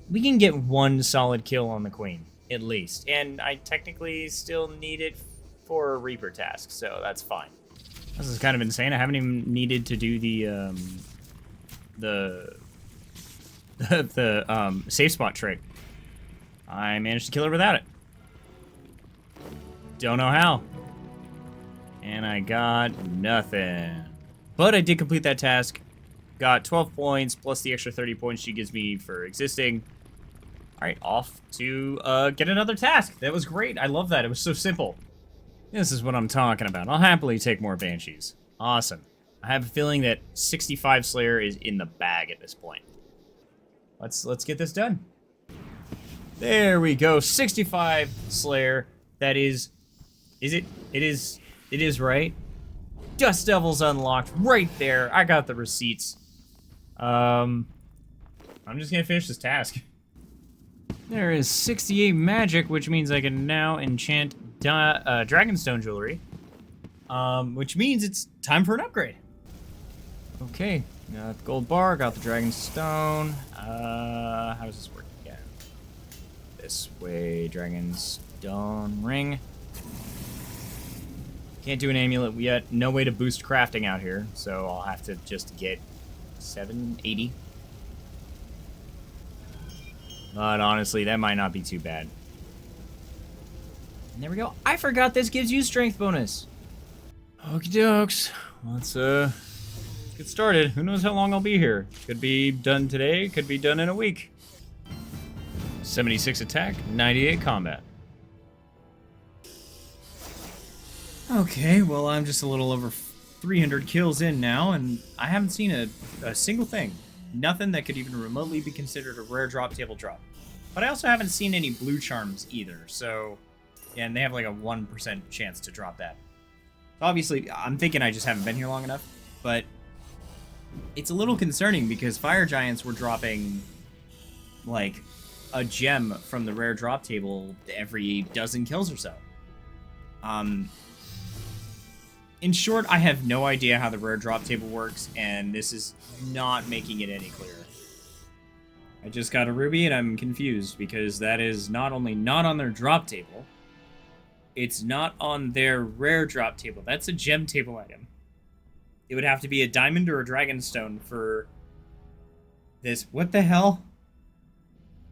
1 solid kill on the Queen, at least. And I technically still need it for a Reaper task, so that's fine. This is kind of insane. I haven't even needed to do the safe spot trick. I managed to kill her without it. Don't know how. And I got nothing. But I did complete that task. Got 12 points, plus the extra 30 points she gives me for existing. Alright, off to get another task. That was great. I love that. It was so simple. This is what I'm talking about. I'll happily take more Banshees. Awesome. I have a feeling that 65 Slayer is in the bag at this point. Let's get this done. There we go. 65 Slayer. That is it? It is, right? Dust Devil's unlocked right there. I got the receipts. I'm just gonna finish this task. There is 68 magic, which means I can now enchant Dragonstone jewelry. Which means it's time for an upgrade. Okay, got the gold bar, got the Dragonstone. How does this work again? This way, Dragonstone ring. Can't do an amulet yet. No way to boost crafting out here, so I'll have to just get 780. But honestly, that might not be too bad. And there we go. I forgot this gives you strength bonus. Okie dokes. Let's get started. Who knows how long I'll be here? Could be done today, could be done in a week. 76 attack, 98 combat. Okay, well, I'm just a little over 300 kills in now, and I haven't seen a single thing. Nothing that could even remotely be considered a rare drop table drop. But I also haven't seen any blue charms either, so... Yeah, and they have like a 1% chance to drop that. Obviously, I'm thinking I just haven't been here long enough, but... It's a little concerning because fire giants were dropping, like, a gem from the rare drop table every dozen kills or so. In short, I have no idea how the rare drop table works, and this is not making it any clearer. I just got a ruby, and I'm confused, because that is not only not on their drop table, it's not on their rare drop table. That's a gem table item. It would have to be a diamond or a dragonstone for this. What the hell?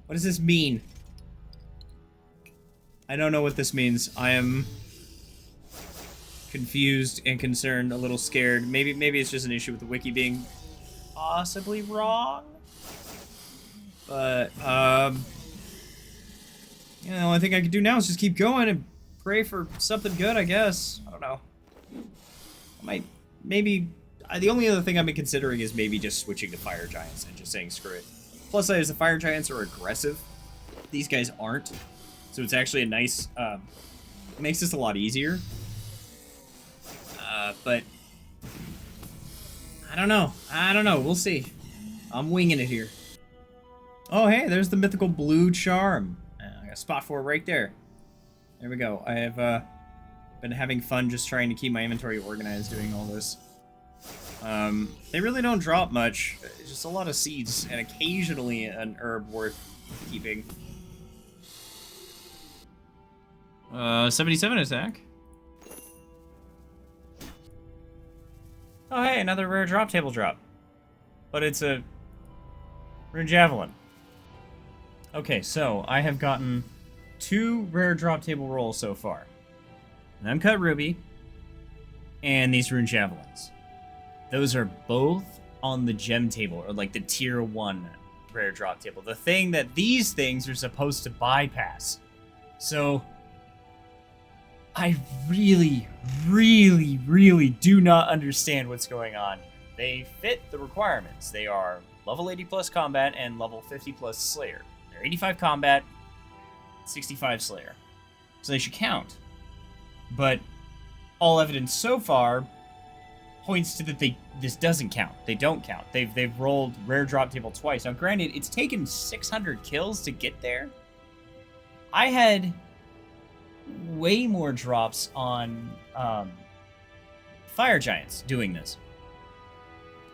What does this mean? I don't know what this means. I am... confused and concerned, a little scared. Maybe it's just an issue with the wiki being possibly wrong. But, you know, the only thing I can do now is just keep going and pray for something good, I guess. I don't know. I might, maybe, the only other thing I've been considering is maybe just switching to fire giants and just saying screw it. Plus, as the fire giants are aggressive, these guys aren't. So it's actually a nice, it makes this a lot easier. But I don't know. We'll see. I'm winging it here. Oh, hey, there's the mythical blue charm. I got a spot for it right there. There we go. I have been having fun just trying to keep my inventory organized doing all this. They really don't drop much. It's just a lot of seeds and occasionally an herb worth keeping. 77 attack. Oh, hey, another rare drop table drop. But it's a rune javelin. Okay, so I have gotten 2 rare drop table rolls so far. An uncut ruby and these rune javelins. Those are both on the gem table, or like the tier 1 rare drop table. The thing that these things are supposed to bypass. So... I really, really, really do not understand what's going on. They fit the requirements. They are level 80 plus combat and level 50 plus Slayer. They're 85 combat, 65 Slayer. So they should count. But all evidence so far points to that this doesn't count. They don't count. They've rolled rare drop table twice. Now granted, it's taken 600 kills to get there. I had way more drops on fire giants doing this.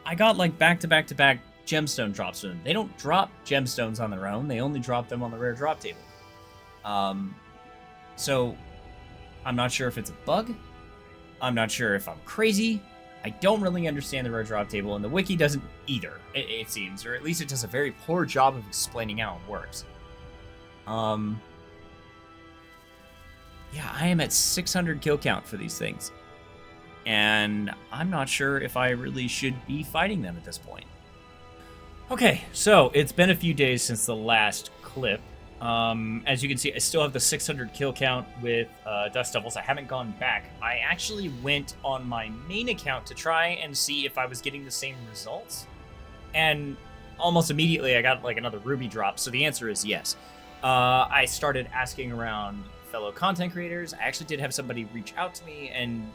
I got like back-to-back-to-back gemstone drops from them. They don't drop gemstones on their own. They only drop them on the rare drop table. So I'm not sure if it's a bug. I'm not sure if I'm crazy. I don't really understand the rare drop table, and the wiki doesn't either, it seems, or at least it does a very poor job of explaining how it works. Yeah, I am at 600 kill count for these things. And I'm not sure if I really should be fighting them at this point. Okay, so it's been a few days since the last clip. As you can see, I still have the 600 kill count with Dust Devils. I haven't gone back. I actually went on my main account to try and see if I was getting the same results. And almost immediately I got like another ruby drop, so the answer is yes. I started asking around fellow content creators. I actually did have somebody reach out to me and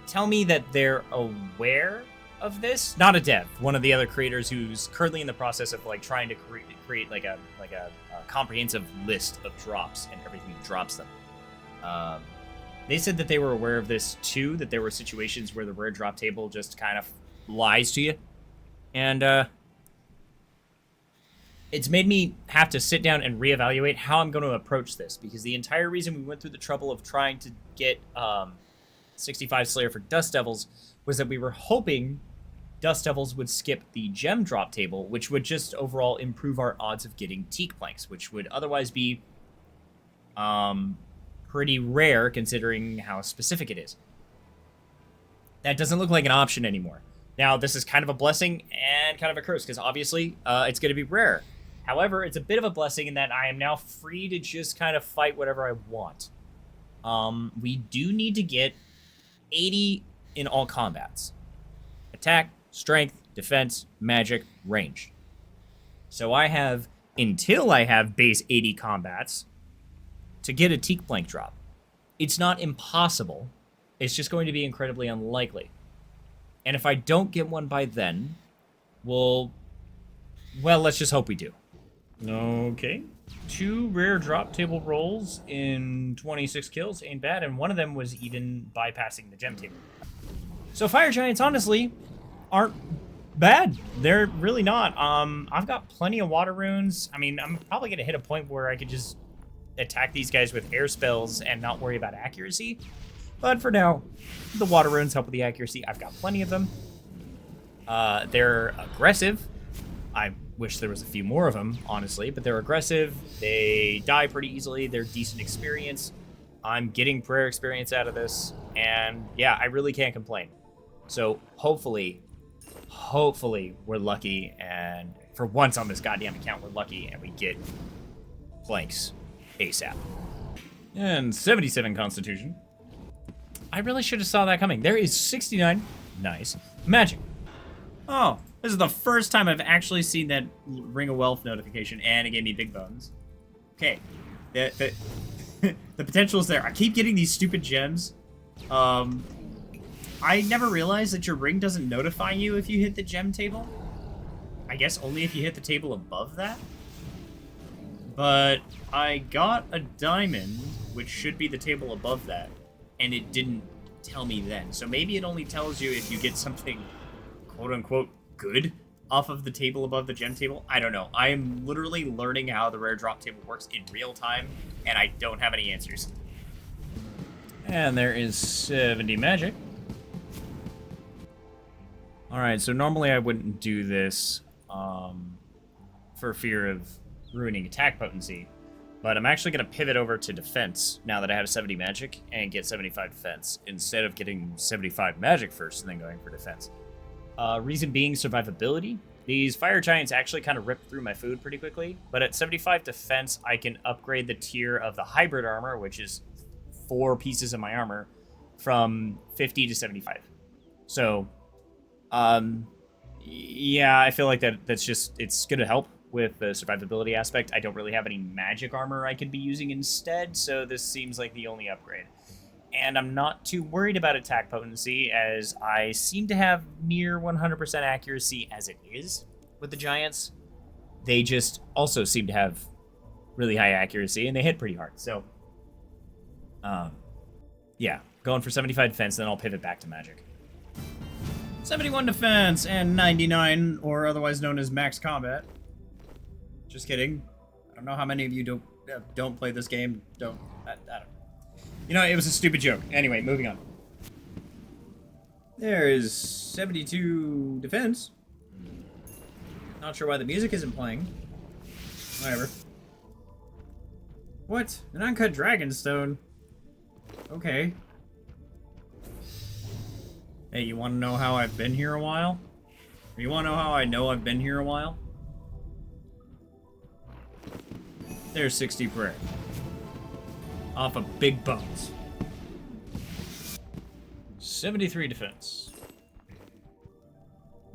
tell me that they're aware of this. Not a dev, one of the other creators who's currently in the process of like trying to create like a comprehensive list of drops and everything that drops them. They said that they were aware of this too, that there were situations where the rare drop table just kind of lies to you. And it's made me have to sit down and reevaluate how I'm going to approach this, because the entire reason we went through the trouble of trying to get 65 Slayer for Dust Devils was that we were hoping Dust Devils would skip the gem drop table, which would just overall improve our odds of getting teak planks, which would otherwise be pretty rare considering how specific it is. That doesn't look like an option anymore. Now, this is kind of a blessing and kind of a curse, because obviously it's going to be rare. However, it's a bit of a blessing in that I am now free to just kind of fight whatever I want. We do need to get 80 in all combats. Attack, strength, defense, magic, range. So I have, until I have base 80 combats, to get a teak plank drop. It's not impossible. It's just going to be incredibly unlikely. And if I don't get one by then, well, let's just hope we do. Okay. 2 rare drop table rolls in 26 kills ain't bad, and one of them was even bypassing the gem table. So fire giants, honestly, aren't bad. They're really not. I've got plenty of water runes. I mean, I'm probably going to hit a point where I could just attack these guys with air spells and not worry about accuracy. But for now, the water runes help with the accuracy. I've got plenty of them. They're aggressive. I wish there was a few more of them, honestly, but they're aggressive. They die pretty easily. They're decent experience. I'm getting prayer experience out of this. And yeah, I really can't complain. So hopefully we're lucky, and for once on this goddamn account, we're lucky and we get planks ASAP. And 77 Constitution. I really should have saw that coming. There is 69. Nice. Magic. Oh, this is the first time I've actually seen that Ring of Wealth notification, and it gave me big bones. Okay. The potential is there. I keep getting these stupid gems. I never realized that your ring doesn't notify you if you hit the gem table. I guess only if you hit the table above that. But I got a diamond, which should be the table above that, and it didn't tell me then. So maybe it only tells you if you get something quote-unquote good off of the table above the gem table. I don't know. I am literally learning how the rare drop table works in real time, and I don't have any answers. And there is 70 magic. Alright, so normally I wouldn't do this for fear of ruining attack potency, but I'm actually going to pivot over to defense now that I have 70 magic and get 75 defense, instead of getting 75 magic first and then going for defense. Reason being survivability. These fire giants actually kind of rip through my food pretty quickly, but at 75 defense, I can upgrade the tier of the hybrid armor, which is 4 pieces of my armor, from 50 to 75. So, yeah, I feel like that's just, it's going to help with the survivability aspect. I don't really have any magic armor I could be using instead, so this seems like the only upgrade. And I'm not too worried about attack potency, as I seem to have near 100% accuracy as it is with the giants. They just also seem to have really high accuracy, and they hit pretty hard. So, yeah, going for 75 defense, then I'll pivot back to magic. 71 defense and 99, or otherwise known as max combat. Just kidding. I don't know how many of you don't play this game. I don't know. You know, it was a stupid joke. Anyway, moving on. There is 72 defense. Not sure why the music isn't playing. Whatever. What? An uncut dragonstone. Okay. Hey, you want to know how I've been here a while? Or you want to know how I know I've been here a while? There's 60 prayer. Off of big bones. 73 defense.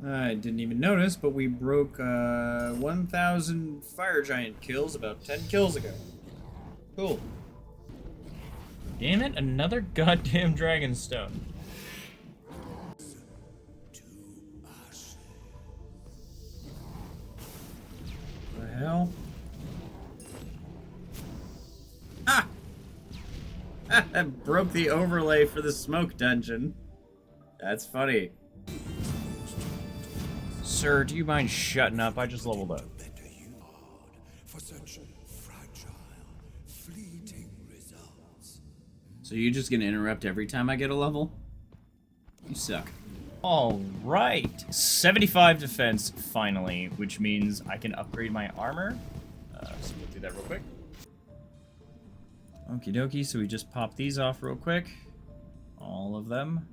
I didn't even notice, but we broke 1,000 fire giant kills about 10 kills ago. Cool. Damn it, another goddamn dragon stone. What the hell? Ah! I broke the overlay for the smoke dungeon. That's funny. Sir, do you mind shutting up? I just leveled up. So you're just gonna interrupt every time I get a level? You suck. Alright. 75 defense, finally, which means I can upgrade my armor. So we'll do that real quick. Okie dokie, so we just pop these off real quick. All of them.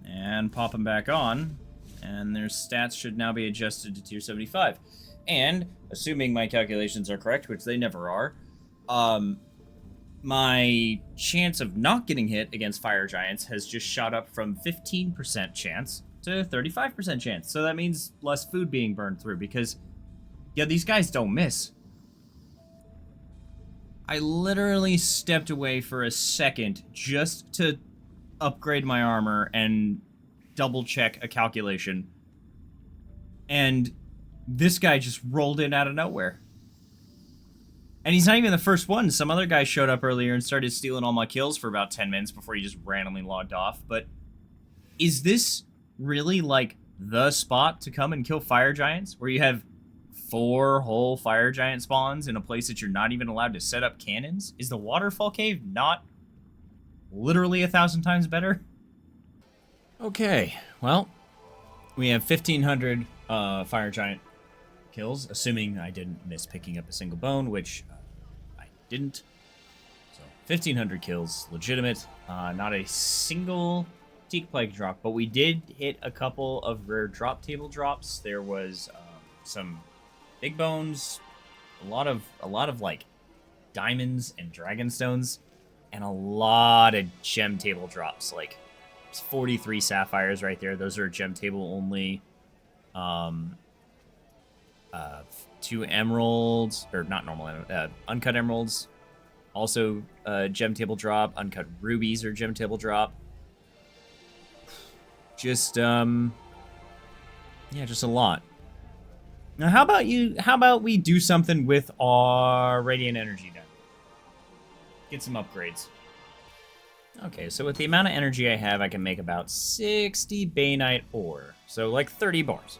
And pop them back on. And their stats should now be adjusted to tier 75. And, assuming my calculations are correct, which they never are, my chance of not getting hit against fire giants has just shot up from 15% chance to 35% chance. So that means less food being burned through because, yeah, these guys don't miss. I literally stepped away for a second just to upgrade my armor and double check a calculation. And this guy just rolled in out of nowhere. And he's not even the first one. Some other guy showed up earlier and started stealing all my kills for about 10 minutes before he just randomly logged off. But is this really, like, the spot to come and kill fire giants? Where you have 4 whole fire giant spawns in a place that you're not even allowed to set up cannons? Is the waterfall cave not literally 1,000 times better? Okay, well, we have 1,500 fire giant kills, assuming I didn't miss picking up a single bone, which I didn't. So 1,500 kills, legitimate. Not a single teak plague drop, but we did hit a couple of rare drop table drops. There was some big bones, a lot of like diamonds and dragon stones, and a lot of gem table drops. Like it's 43 sapphires right there. Those are gem table only. 2 emeralds, or not normal, uncut emeralds. Also, gem table drop. Uncut rubies are gem table drop. Just, yeah, just a lot. Now, how about we do something with our radiant energy then? Get some upgrades. Okay, so with the amount of energy I have, I can make about 60 Bainite ore. So, like 30 bars.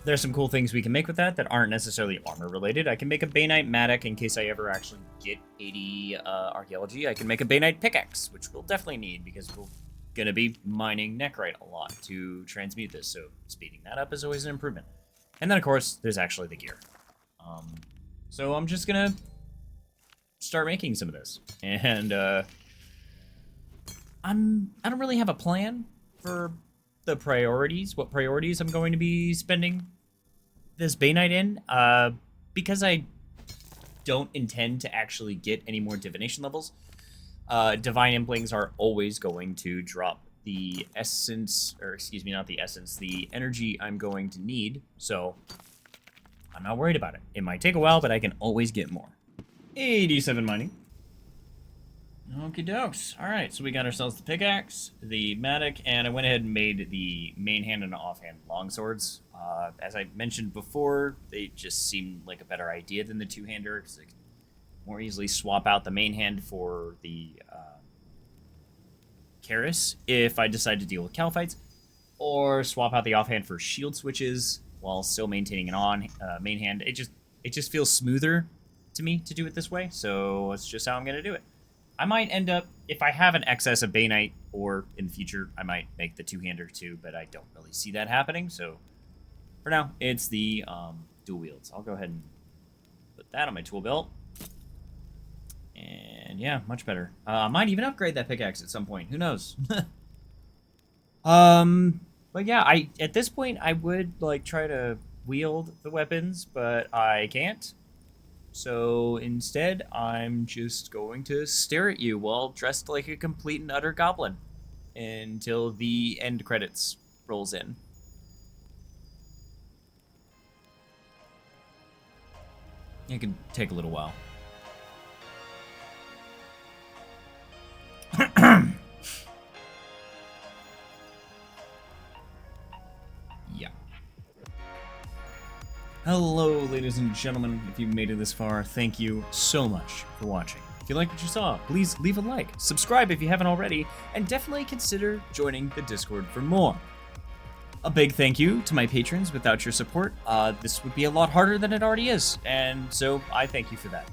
There's some cool things we can make with that aren't necessarily armor related. I can make a Bainite Matic in case I ever actually get 80 archaeology. I can make a Bainite pickaxe, which we'll definitely need because we're gonna be mining Necrite a lot to transmute this. So speeding that up is always an improvement. And then of course, there's actually the gear. So I'm just gonna start making some of this. And I don't really have a plan for the priorities, what priorities I'm going to be spending this Bainite in, because I don't intend to actually get any more divination levels. Divine Implings are always going to drop the essence, or excuse me, not the essence, the energy I'm going to need, so I'm not worried about it. It might take a while, but I can always get more. 87 mining. Okie dokes. Alright, so we got ourselves the pickaxe, the Matic, and I went ahead and made the main hand and offhand longswords. As I mentioned before, they just seem like a better idea than the two-hander, because I can more easily swap out the main hand for the Karis if I decide to deal with Calphites, or swap out the offhand for shield switches while still maintaining an main hand. It just feels smoother to me to do it this way, so that's just how I'm going to do it. I might end up, if I have an excess of Bainite, or in the future, I might make the two-hander too, but I don't really see that happening, so for now, it's the dual wields. I'll go ahead and put that on my tool belt. And yeah, much better. I might even upgrade that pickaxe at some point. Who knows? But yeah, at this point, I would like try to wield the weapons, but I can't. So instead, I'm just going to stare at you while dressed like a complete and utter goblin until the end credits rolls in. It could take a little while. Yeah. Hello, ladies and gentlemen. If you've made it this far, thank you so much for watching. If you liked what you saw, please leave a like, subscribe if you haven't already, and definitely consider joining the Discord for more. A big thank you to my patrons. Without your support, this would be a lot harder than it already is, and so I thank you for that.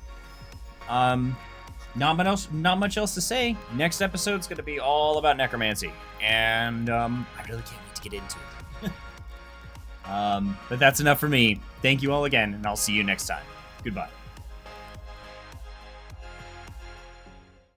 Not much else to say. Next episode's gonna be all about necromancy, and I really can't wait to get into it. But that's enough for me. Thank you all again, and I'll see you next time. Goodbye.